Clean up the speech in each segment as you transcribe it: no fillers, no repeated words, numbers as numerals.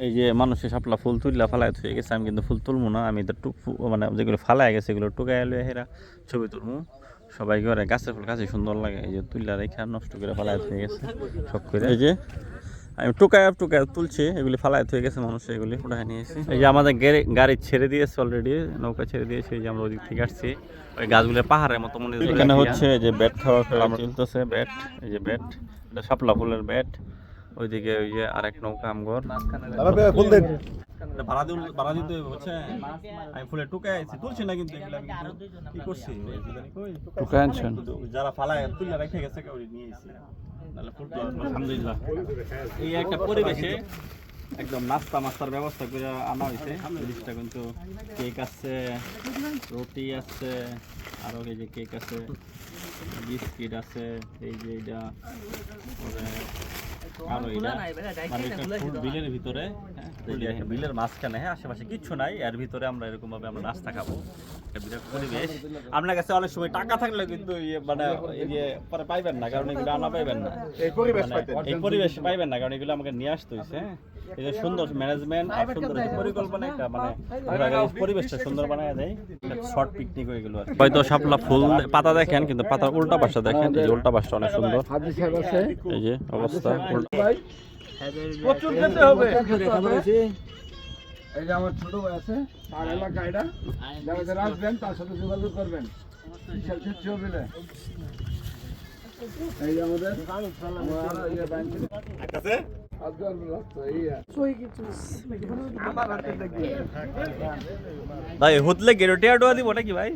এই যে মানুষের শাপলা ফুল তুললা ফালায় হয়ে গেছে, আমি কিন্তু ফুল তুলবো না, আমি তো মানে যেগুলো ফালায় গেছে এগুলো টুকাই এলো হেরা ছবি তুলবো। সবাই করে গাছের ফুল কাছে সুন্দর লাগে, এই যে তুললা রেখে নষ্ট করে ফালায় হয়ে গেছে সব করে। এই যে আমি টুকায় তুলছি, এগুলি ফালায় হয়ে গেছে মানুষ, এগুলি উঠায় নিয়েছি। এই যে আমাদের গাড়ি ছেড়ে দিয়েছে অলরেডি, নৌকা ছেড়ে দিয়েছে, এই যে আমরা ওদিক থেকে আসছি। ওই গাছগুলো পাহাড়ের মতো মনে হয়। এখানে হচ্ছে যে ব্যাট খাওয়া চলতেছে, ব্যাট, এই যে ব্যাট, এটা শাপলা ফুলের ব্যাট। ওইদিকে ওই যে আরেক নৌকা আমগর ভাড়া দিতে হবে, বুঝছেন? আমি ফুলে টুকাই আছি, তুলছি না কিন্তু এগুলো আমি কি করছি, টুকাই আনছেন যারা ফালায় তুলে রেখে গেছে ওই নিয়ে এসেছি। নাহলে ফুল তো আলহামদুলিল্লাহ এই একটা পরিবেশে একদম নাস্তা মাস্তার ব্যবস্থা করে আনা হয়েছে। জিনিসটা কিন্তু কেক আছে, রুটি আছে, আরও এই যে কেক আছে, বিস্কিট আছে, এই যে এটা আরো এটা মানে বিলের ভিতরে, বিলের মাঝখানে, হ্যাঁ, আশেপাশে কিচ্ছু নাই, এর ভিতরে আমরা এরকম ভাবে আমরা নাস্তা খাবো। পরিবেশ আপনার কাছে অনেক সময় টাকা থাকলে কিন্তু মানে পরে পাইবেন না, কারণ এগুলো আনা পাইবেন না, এই পরিবেশ পাইবেন না, কারণ এগুলো আমাকে নিয়ে আসতে হয়েছে। এই যে সুন্দর ম্যানেজমেন্ট আর সুন্দর পরিকল্পনা, একটা মানে পরিবেশটা সুন্দর বানায় দেয়। শর্ট পিকনিক হয়ে গেল। হয়তো শাপলা ফুল পাতা দেখেন, কিন্তু পাতার উল্টা পাশটা দেখেন, এই যে উল্টা পাশটা অনেক সুন্দর। এই যে অবস্থা প্রচুর খেতে হবে। এই যে আমার ছোট ভাই আছে, তার এলাকা এটা, যারা আসবেন তার সাথে যোগাযোগ করবেন। এই যে আমাদের ভাই হুতলে গেরো টিয়া দিব নাকি ভাই?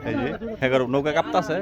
এই যে নৌকা কাঁপতাছে।